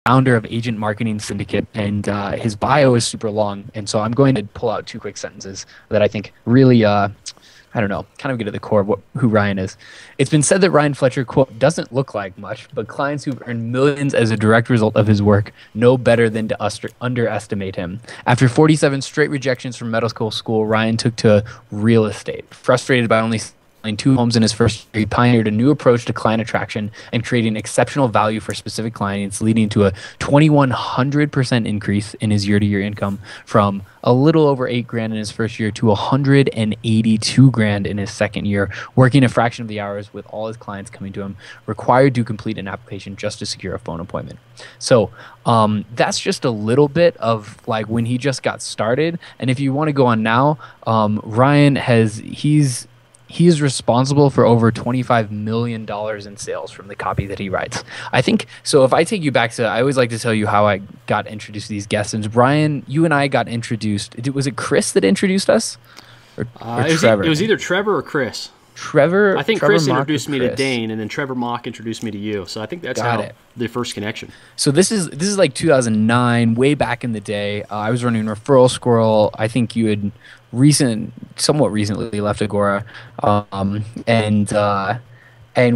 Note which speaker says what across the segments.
Speaker 1: founder of Agent Marketing Syndicate, and his bio is super long. And so I'm going to pull out two quick sentences that I think really, I don't know, kind of get to the core of who Ryan is. It's been said that Ryan Fletcher, quote, doesn't look like much, but clients who've earned millions as a direct result of his work know better than to underestimate him. After 47 straight rejections from medical school, Ryan took to real estate. Frustrated by only selling 2 homes in his first year, he pioneered a new approach to client attraction and creating exceptional value for specific clients, leading to a 2,100% increase in his year-to-year income from a little over $8,000 in his first year to $182,000 in his second year, working a fraction of the hours with all his clients coming to him, required to complete an application just to secure a phone appointment. So that's just a little bit of like when he just got started. And if you want to go on now, Ryan he's responsible for over $25 million in sales from the copy that he writes. I think, so if I take you back to, I always like to tell you how I got introduced to these guests. And Brian, you and I got introduced. Was it Chris that introduced us? Or Trevor?
Speaker 2: It was either Trevor or Chris.
Speaker 1: Trevor?
Speaker 2: I think
Speaker 1: Trevor
Speaker 2: Chris
Speaker 1: Mock
Speaker 2: introduced me to
Speaker 1: Chris?
Speaker 2: Dane, and then Trevor Mock introduced me to you. So I think that's the first connection.
Speaker 1: So this is like 2009, way back in the day. I was running Referral Squirrel. I think you had somewhat recently left Agora, and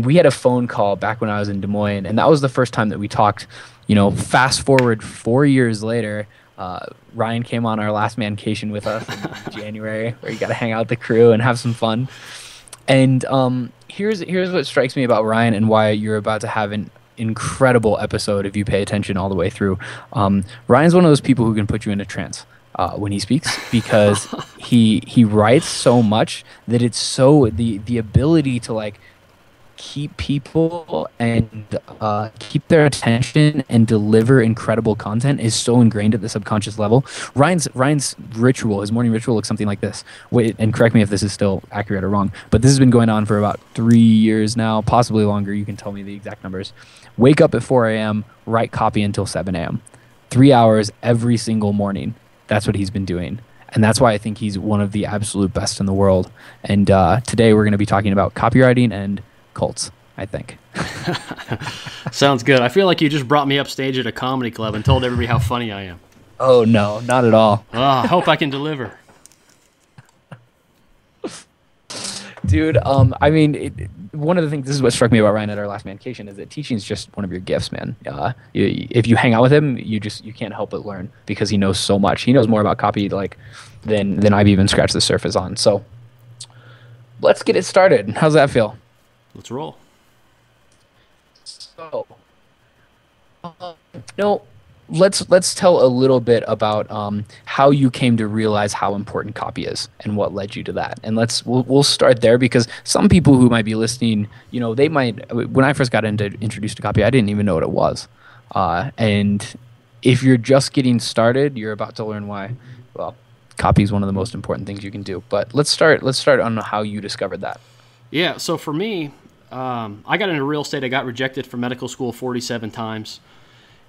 Speaker 1: we had a phone call back when I was in Des Moines, and that was the first time that we talked. You know, fast forward 4 years later, Ryan came on our last mancation with us in January, where you got to hang out with the crew and have some fun. And here's what strikes me about Ryan and why you're about to have an incredible episode if you pay attention all the way through. Ryan's one of those people who can put you in a trance when he speaks, because he writes so much that it's so the ability to like keep people and keep their attention and deliver incredible content is so ingrained at the subconscious level. Ryan's ritual, his morning ritual, looks something like this. Wait, and correct me if this is still accurate or wrong, but this has been going on for about 3 years now, possibly longer. You can tell me the exact numbers. Wake up at 4 a.m., write copy until 7 a.m. 3 hours every single morning. That's what he's been doing. And that's why I think he's one of the absolute best in the world. And today we're going to be talking about copywriting and cults, I think.
Speaker 2: Sounds good. I feel like you just brought me upstage at a comedy club and told everybody how funny I am.
Speaker 1: Oh, no, not at all.
Speaker 2: I hope I can deliver.
Speaker 1: Dude, I mean, one of the things, this is what struck me about Ryan at our last mancation, is that teaching is just one of your gifts, man. If you hang out with him, you can't help but learn, because he knows so much. He knows more about copy than I've even scratched the surface on. So let's get it started. How's that feel?
Speaker 2: Let's roll.
Speaker 1: So, let's tell a little bit about how you came to realize how important copy is and what led you to that. And we'll start there, because some people who might be listening, you know, they might. When I first got introduced to copy, I didn't even know what it was. And if you're just getting started, you're about to learn why. Well, copy is one of the most important things you can do. But let's start on how you discovered that.
Speaker 2: Yeah, so for me, I got into real estate. I got rejected from medical school 47 times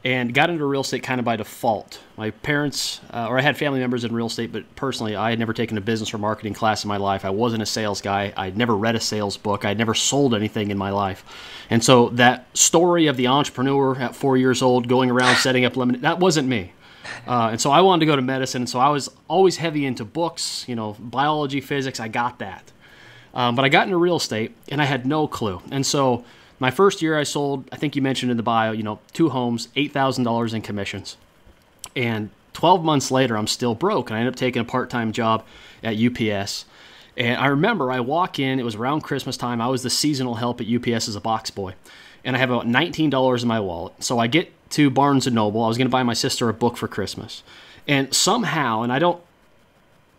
Speaker 2: and got into real estate kind of by default. My parents, or I had family members in real estate, but personally, I had never taken a business or marketing class in my life. I wasn't a sales guy. I'd never read a sales book. I'd never sold anything in my life. And so that story of the entrepreneur at 4 years old going around setting up lemonade, that wasn't me. And so I wanted to go to medicine, and so I was always heavy into books, you know, biology, physics. I got that. But I got into real estate, and I had no clue. And so my first year I sold, I think you mentioned in the bio, you know, 2 homes, $8,000 in commissions. And 12 months later, I'm still broke, and I ended up taking a part-time job at UPS. And I remember I walk in, it was around Christmas time. I was the seasonal help at UPS as a box boy. And I have about $19 in my wallet. So I get to Barnes & Noble. I was going to buy my sister a book for Christmas. And somehow, and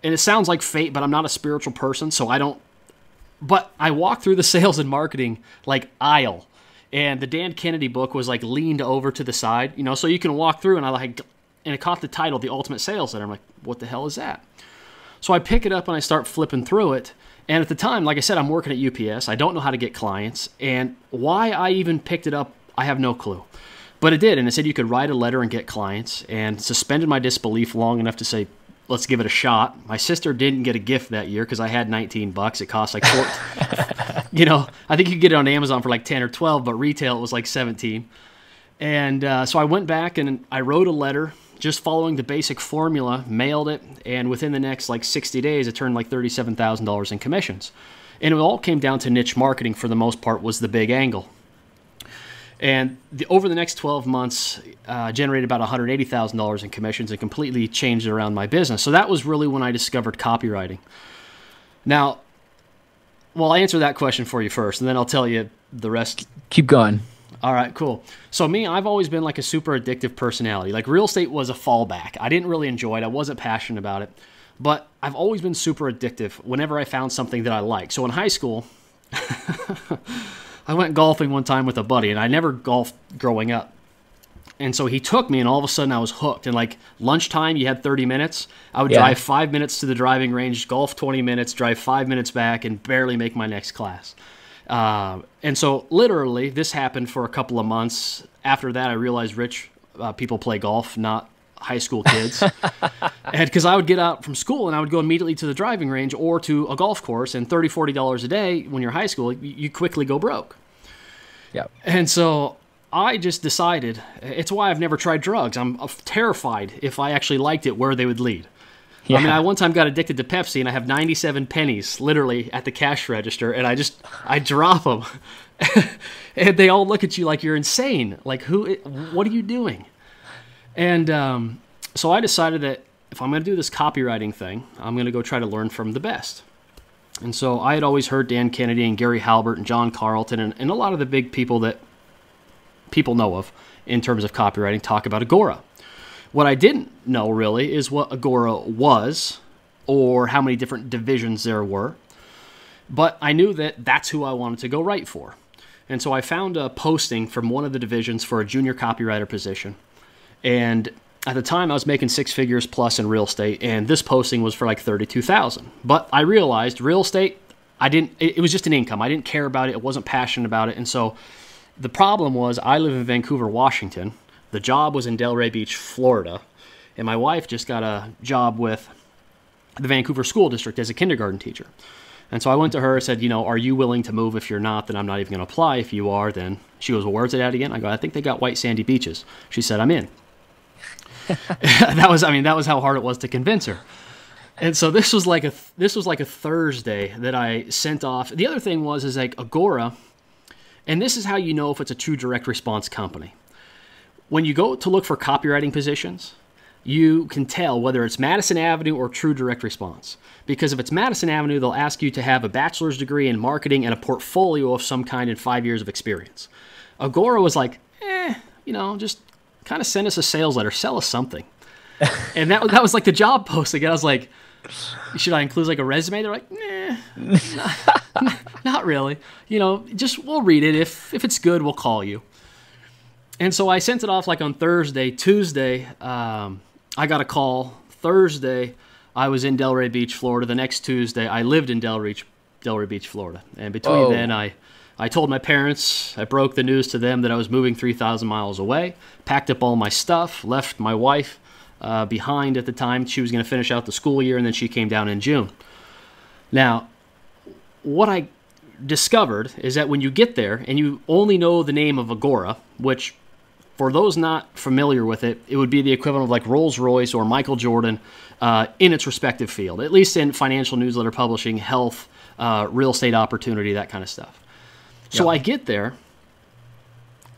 Speaker 2: it sounds like fate, but I'm not a spiritual person, so but I walked through the sales and marketing like aisle, and the Dan Kennedy book was like leaned over to the side, you know, so you can walk through, and it caught the title, The Ultimate Sales Letter. I'm like, what the hell is that? So I pick it up and I start flipping through it. And at the time, like I said, I'm working at UPS. I don't know how to get clients, and why I even picked it up, I have no clue. But it did, and it said you could write a letter and get clients, and suspended my disbelief long enough to say, let's give it a shot. My sister didn't get a gift that year because I had $19. It cost like $14. You know, I think you could get it on Amazon for like 10 or 12, but retail it was like 17. And so I went back and I wrote a letter just following the basic formula, mailed it, and within the next like 60 days, it turned like $37,000 in commissions. And it all came down to niche marketing for the most part was the big angle. And over the next 12 months, generated about $180,000 in commissions and completely changed around my business. So that was really when I discovered copywriting. Now, well, I answer that question for you first, and then I'll tell you the rest.
Speaker 1: Keep going.
Speaker 2: All right, cool. So me, I've always been like a super addictive personality. Like real estate was a fallback. I didn't really enjoy it. I wasn't passionate about it. But I've always been super addictive whenever I found something that I like. So in high school, I went golfing one time with a buddy, and I never golfed growing up. And so he took me, and all of a sudden I was hooked. And like lunchtime, you had 30 minutes. I would drive 5 minutes to the driving range, golf 20 minutes, drive 5 minutes back, and barely make my next class. And so literally this happened for a couple of months. After that, I realized rich people play golf, not high school kids. And because I would get out from school and I would go immediately to the driving range or to a golf course, and $30, $40 a day when you're high school, you quickly go broke.
Speaker 1: Yeah.
Speaker 2: And so I just decided, it's why I've never tried drugs. I'm terrified if I actually liked it where they would lead. Yeah. I mean, I one time got addicted to Pepsi, and I have 97 pennies literally at the cash register, and I drop them. And they all look at you like you're insane. Like, what are you doing? And so I decided that if I'm going to do this copywriting thing, I'm going to go try to learn from the best. And so I had always heard Dan Kennedy and Gary Halbert and John Carlton and a lot of the big people that people know of in terms of copywriting talk about Agora. What I didn't know really is what Agora was or how many different divisions there were. But I knew that that's who I wanted to go write for. And so I found a posting from one of the divisions for a junior copywriter position. And at the time I was making 6 figures plus in real estate, and this posting was for like $32,000. But I realized real estate, it was just an income. I didn't care about it. I wasn't passionate about it. And so the problem was I live in Vancouver, Washington. The job was in Delray Beach, Florida, and my wife just got a job with the Vancouver School District as a kindergarten teacher. And so I went to her and said, are you willing to move? If you're not, then I'm not even going to apply. If you are, then she goes, well, where's it at again? I go, I think they got white sandy beaches. She said, I'm in. That was how hard it was to convince her. And so this was like a Thursday that I sent off. The other thing is like Agora, and this is how you know if it's a true direct response company. When you go to look for copywriting positions, you can tell whether it's Madison Avenue or true direct response. Because if it's Madison Avenue, they'll ask you to have a bachelor's degree in marketing and a portfolio of some kind and 5 years of experience. Agora was like, just kind of send us a sales letter, sell us something. And that was like the job posting. I was like, should I include like a resume? They're like, not really. We'll read it. If it's good, we'll call you. And so I sent it off like on Thursday. Tuesday, I got a call. Thursday, I was in Delray Beach, Florida. The next Tuesday, I lived in Delray Beach, Florida. And between then, I told my parents, I broke the news to them that I was moving 3,000 miles away, packed up all my stuff, left my wife behind at the time. She was going to finish out the school year, and then she came down in June. Now, what I discovered is that when you get there and you only know the name of Agora, which for those not familiar with it, it would be the equivalent of like Rolls-Royce or Michael Jordan in its respective field, at least in financial newsletter publishing, health, real estate opportunity, that kind of stuff. So I get there,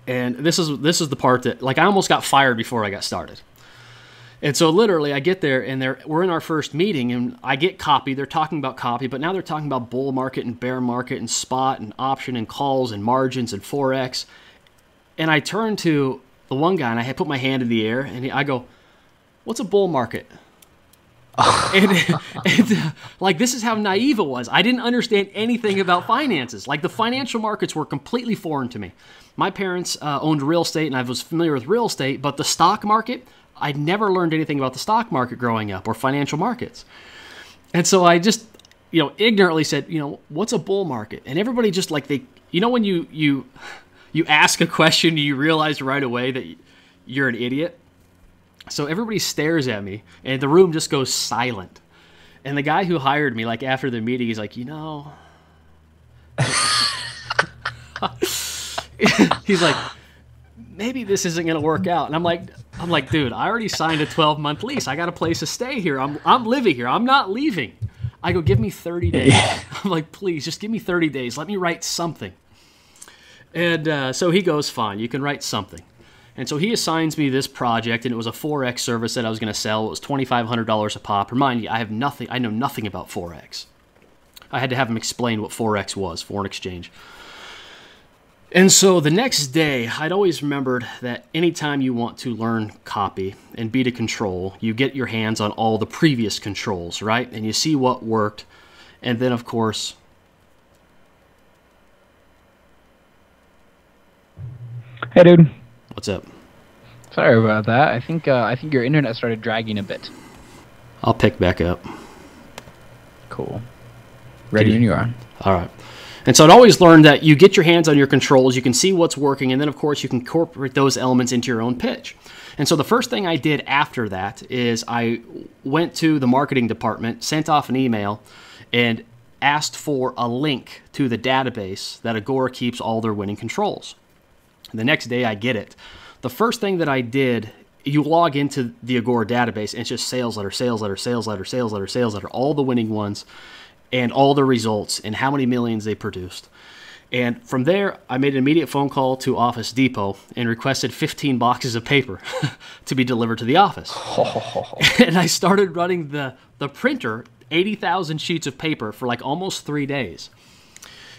Speaker 2: and this is the part that, like, I almost got fired before I got started. And so literally I get there, and we're in our first meeting, and I get copy. They're talking about copy, but now they're talking about bull market and bear market and spot and option and calls and margins and Forex. And I turn to the one guy, and I put my hand in the air, and I go, what's a bull market? Like, this is how naive it was. I didn't understand anything about finances. Like, the financial markets were completely foreign to me. My parents owned real estate, and I was familiar with real estate, but the stock market, I'd never learned anything about the stock market growing up or financial markets. And so I just, ignorantly said, what's a bull market? And everybody just like, when you ask a question, you realize right away that you're an idiot. So everybody stares at me, and the room just goes silent. And the guy who hired me, like, after the meeting, he's like, he's like, maybe this isn't going to work out. And I'm like, dude, I already signed a 12-month lease. I got a place to stay here. I'm living here. I'm not leaving. I go, give me 30 days. I'm like, please, just give me 30 days. Let me write something. And so he goes, fine, you can write something. And so he assigns me this project, and it was a Forex service that I was going to sell. It was $2,500 a pop. Remind you, I know nothing about Forex. I had to have him explain what Forex was, foreign exchange. And so the next day, I'd always remembered that anytime you want to learn copy and be to control, you get your hands on all the previous controls, right? And you see what worked. And then, of course...
Speaker 1: Hey, dude.
Speaker 2: What's up?
Speaker 1: Sorry about that. I think your internet started dragging a bit.
Speaker 2: I'll pick back up.
Speaker 1: Cool. Ready when you are.
Speaker 2: All right. And so I'd always learned that you get your hands on your controls, you can see what's working, and then, of course, you can incorporate those elements into your own pitch. And so the first thing I did after that is I went to the marketing department, sent off an email, and asked for a link to the database that Agora keeps all their winning controls. The next day I get it. The first thing that I did, you log into the Agora database, and it's just sales letter, sales letter, sales letter, sales letter, sales letter, all the winning ones, and all the results and how many millions they produced. And from there, I made an immediate phone call to Office Depot and requested 15 boxes of paper to be delivered to the office. And I started running the printer, 80,000 sheets of paper for like almost 3 days.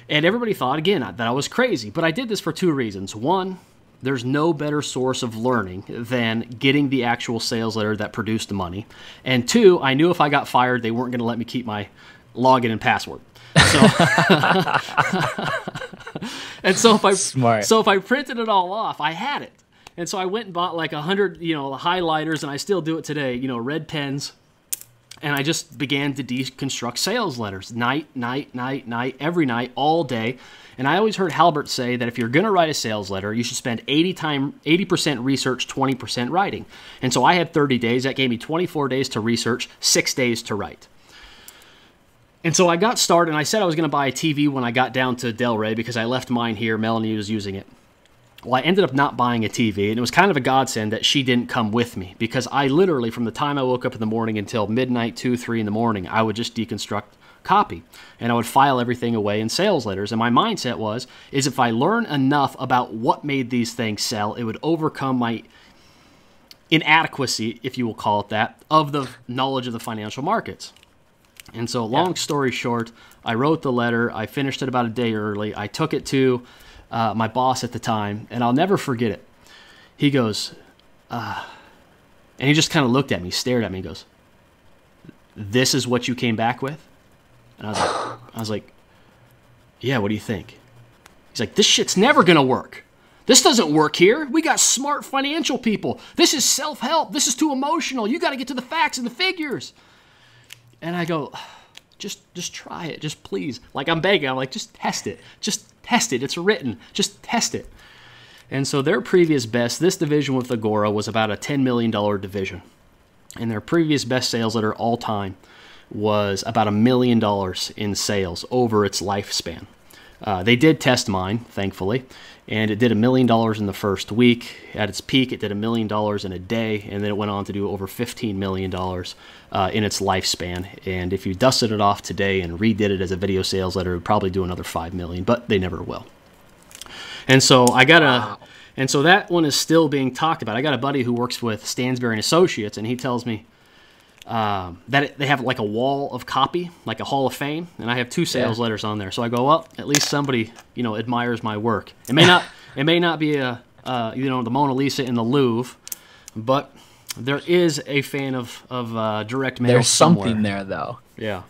Speaker 2: And everybody thought, again, that I was crazy. But I did this for two reasons. One, there's no better source of learning than getting the actual sales letter that produced the money. And two, I knew if I got fired, they weren't going to let me keep my login and password. So, and so if I printed it all off, I had it. And so I went and bought like 100, highlighters, and I still do it today, red pens. And I just began to deconstruct sales letters night, every night, all day. And I always heard Halbert say that if you're going to write a sales letter, you should spend 80% research, 20% writing. And so I had 30 days. That gave me 24 days to research, 6 days to write. And so I got started, and I said I was going to buy a TV when I got down to Delray because I left mine here. Melanie was using it. Well, I ended up not buying a TV, and it was kind of a godsend that she didn't come with me because I literally, from the time I woke up in the morning until midnight, 2, 3 in the morning, I would just deconstruct copy, and I would file everything away in sales letters. And my mindset is if I learn enough about what made these things sell, it would overcome my inadequacy, if you will call it that, of the knowledge of the financial markets. And so long story short, I wrote the letter. I finished it about a day early. I took it to my boss at the time, and I'll never forget it. He goes, and he just kind of looked at me, stared at me, and goes, "This is what you came back with?" And I was like, "Yeah, what do you think?" He's like, "This shit's never going to work. This doesn't work here. We got smart financial people. This is self-help. This is too emotional. You got to get to the facts and the figures." And I go, just try it. Just please. Like I'm begging. I'm like, just test it. Just test it. It's written. Just test it. And so their previous best, this division with Agora was about a $10 million division. And their previous best sales letter all time was about $1 million in sales over its lifespan. They did test mine, thankfully, and it did $1 million in the first week. At its peak, it did $1 million in a day, and then it went on to do over $15 million in its lifespan. And if you dusted it off today and redid it as a video sales letter, it would probably do another $5 million, but they never will. And so and so that one is still being talked about. I got a buddy who works with Stansberry and Associates, and he tells me that they have like a wall of copy, like a Hall of Fame, and I have 2 sales letters on there. So I go, well, at least somebody, admires my work. It may not be the Mona Lisa in the Louvre, but there is a fan of direct mail.
Speaker 1: There's
Speaker 2: somewhere.
Speaker 1: Something there, though.
Speaker 2: Yeah.